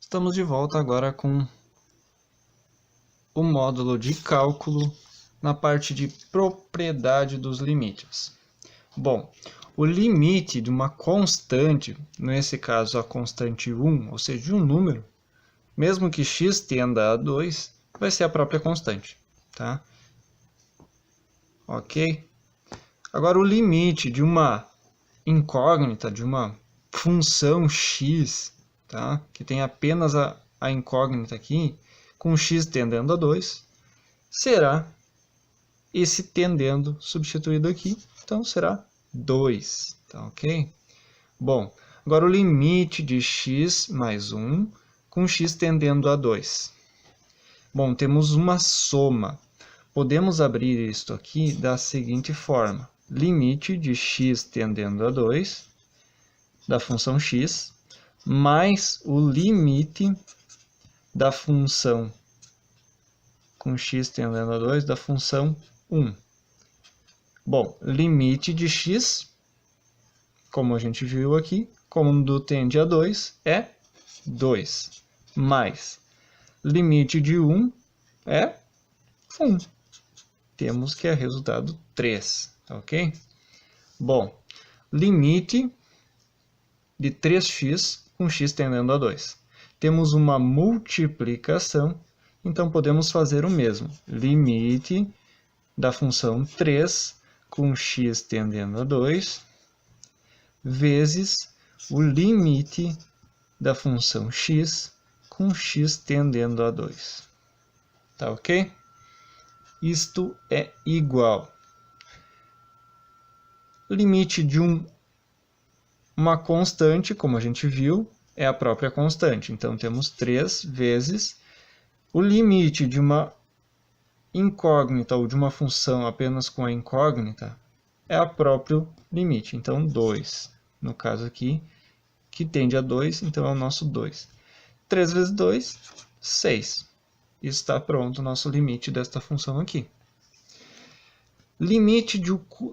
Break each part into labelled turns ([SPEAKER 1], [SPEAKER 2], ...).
[SPEAKER 1] Estamos de volta agora com o módulo de cálculo na parte de propriedade dos limites. Bom, o limite de uma constante, nesse caso a constante 1, ou seja, de um número, mesmo que x tenda a 2, vai ser a própria constante, tá? Ok? Agora o limite de uma incógnita, de uma função x, tá? Que tem apenas a incógnita aqui, com x tendendo a 2, será esse tendendo substituído aqui, então será 2, tá ok? Bom, agora o limite de x mais 1 com x tendendo a 2. Bom, temos uma soma. Podemos abrir isto aqui da seguinte forma. Limite de x tendendo a 2 da função x mais o limite da função com x tendendo a 2 da função 1. Bom, limite de x, como a gente viu aqui, quando tende a 2, é 2. Mais limite de 1 é 1. Temos que é resultado 3, tá ok? Bom, limite de 3x com x tendendo a 2. Temos uma multiplicação, então podemos fazer o mesmo. Limite da função 3 com x tendendo a 2 vezes o limite da função x com x tendendo a 2. Tá ok? Isto é igual. Limite de uma constante, como a gente viu, é a própria constante. Então, temos 3 vezes o limite de uma incógnita ou de uma função apenas com a incógnita é o próprio limite. Então, 2. No caso aqui, que tende a 2, então é o nosso 2. 3 vezes 2, 6. Está pronto o nosso limite desta função aqui. Limite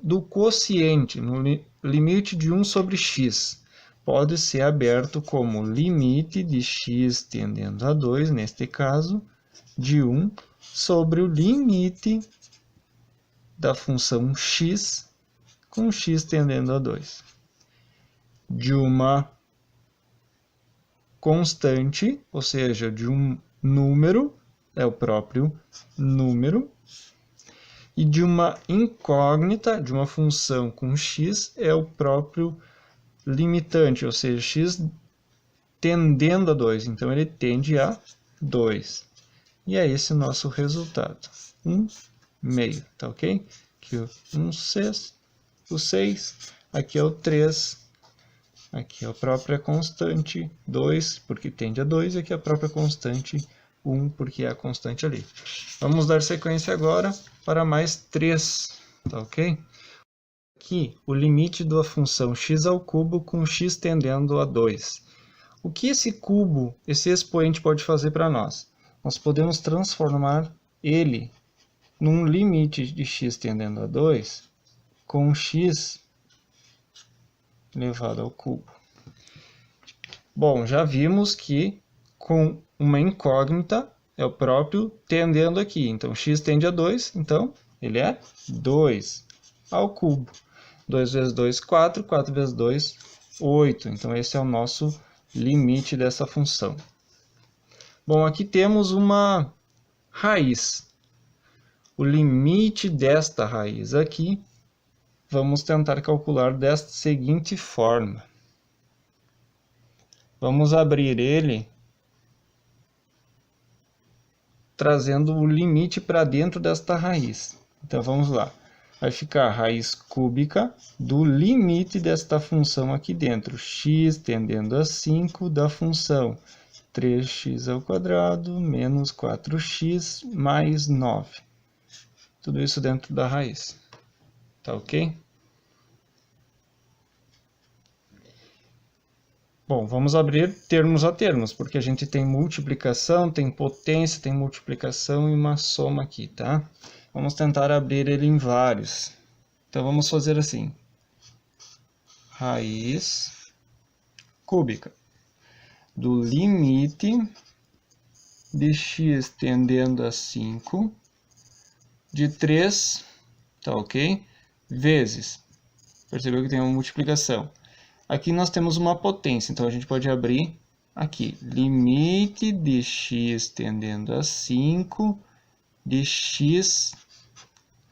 [SPEAKER 1] do quociente, no limite de 1 sobre x, pode ser aberto como limite de x tendendo a 2, neste caso, de 1 sobre o limite da função x com x tendendo a 2. De uma constante, ou seja, de um número, é o próprio número, e de uma incógnita, de uma função com x, é o próprio limitante, ou seja, x tendendo a 2. Então, ele tende a 2. E é esse o nosso resultado. 1/2, tá ok? Aqui o 1/6, o 6, aqui é o 3, aqui é a própria constante 2, porque tende a 2, e aqui é a própria constante 1, porque é a constante ali. Vamos dar sequência agora para mais 3, tá ok? Aqui, o limite da função x ao cubo com x tendendo a 2. O que esse cubo, esse expoente pode fazer para nós? Nós podemos transformar ele num limite de x tendendo a 2 com x elevado ao cubo. Bom, já vimos que com uma incógnita é o próprio tendendo aqui. Então, x tende a 2, então ele é 2 ao cubo. 2 vezes 2, 4. 4 vezes 2, 8. Então, esse é o nosso limite dessa função. Bom, aqui temos uma raiz. O limite desta raiz aqui, vamos tentar calcular desta seguinte forma. Vamos abrir ele trazendo o limite para dentro desta raiz. Então, vamos lá. Vai ficar a raiz cúbica do limite desta função aqui dentro. X tendendo a 5 da função 3x ao quadrado menos 4x mais 9. Tudo isso dentro da raiz. Tá ok? Bom, vamos abrir termos a termos, porque a gente tem multiplicação, tem potência, tem multiplicação e uma soma aqui, tá? Vamos tentar abrir ele em vários. Então, vamos fazer assim. Raiz cúbica do limite de x tendendo a 5 de 3, tá ok? Vezes, percebeu que tem uma multiplicação. Aqui nós temos uma potência, então a gente pode abrir aqui, limite de x tendendo a 5 de x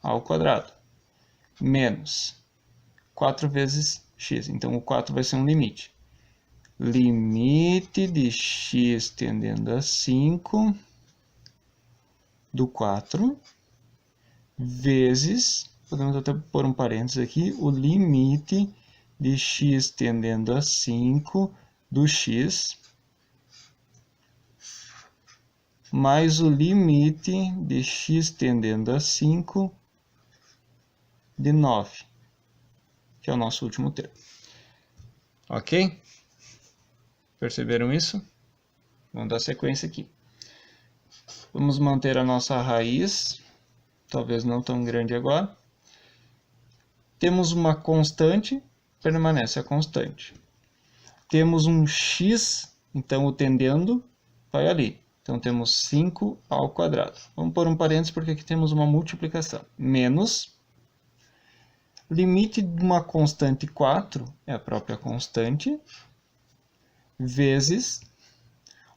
[SPEAKER 1] ao quadrado, menos 4 vezes x, então o 4 vai ser um limite. Limite de x tendendo a 5 do 4 vezes, podemos até pôr um parênteses aqui, o limite de x tendendo a 5 do x mais o limite de x tendendo a 5 de 9, que é o nosso último termo. Ok? Perceberam isso? Vamos dar sequência aqui. Vamos manter a nossa raiz, talvez não tão grande agora. Temos uma constante, permanece a constante. Temos um x, então o tendendo vai ali. Então temos 5 ao quadrado. Vamos pôr um parênteses porque aqui temos uma multiplicação. Menos, limite de uma constante 4, é a própria constante, vezes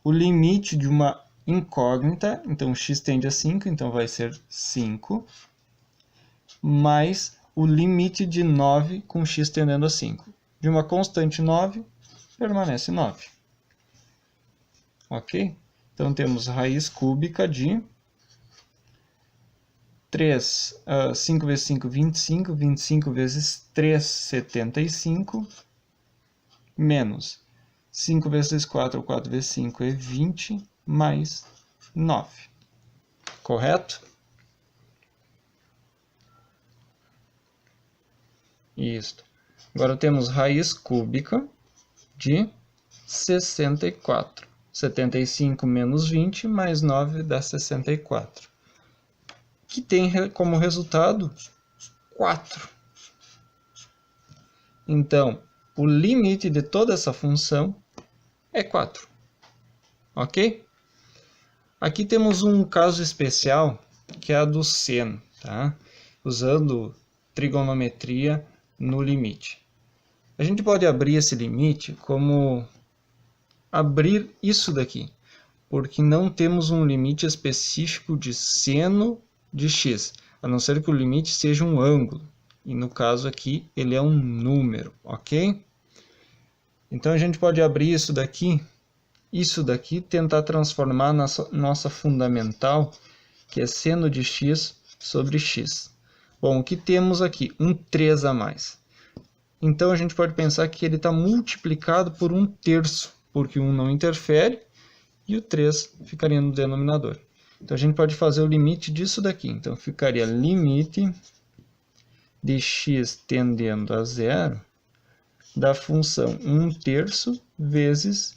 [SPEAKER 1] o limite de uma incógnita, então x tende a 5, então vai ser 5, mais o limite de 9 com x tendendo a 5. De uma constante 9, permanece 9. Ok? Então temos raiz cúbica de 5 vezes 5, 25, 25 vezes 3, 75, menos 5 vezes 4, 4 vezes 5 é 20, mais 9. Correto? Isso. Agora temos raiz cúbica de 64. 75 menos 20 mais 9 dá 64. Que tem como resultado 4. Então, o limite de toda essa função é 4. Ok? Aqui temos um caso especial, que é a do seno, tá? Usando trigonometria no limite. A gente pode abrir esse limite como abrir isso daqui, porque não temos um limite específico de seno de x, a não ser que o limite seja um ângulo. E no caso aqui, ele é um número, ok? Então a gente pode abrir isso daqui, tentar transformar na nossa fundamental, que é seno de x sobre x. Bom, o que temos aqui? Um 3 a mais. Então a gente pode pensar que ele está multiplicado por 1/3, porque 1 não interfere, e o 3 ficaria no denominador. Então a gente pode fazer o limite disso daqui. Então ficaria limite de x tendendo a 0 da função 1/3 vezes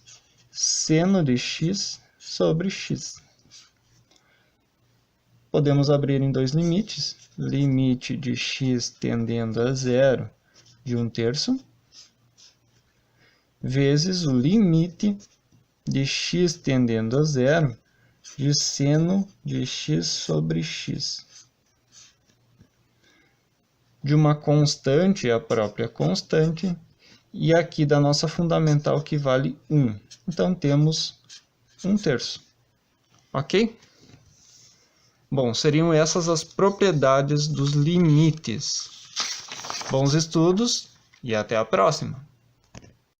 [SPEAKER 1] seno de x sobre x. Podemos abrir em dois limites. Limite de x tendendo a 0 de 1/3 vezes o limite de x tendendo a 0 de seno de x sobre x. De uma constante, a própria constante, e aqui da nossa fundamental que vale 1. Então temos 1/3. Ok? Bom, seriam essas as propriedades dos limites. Bons estudos e até a próxima!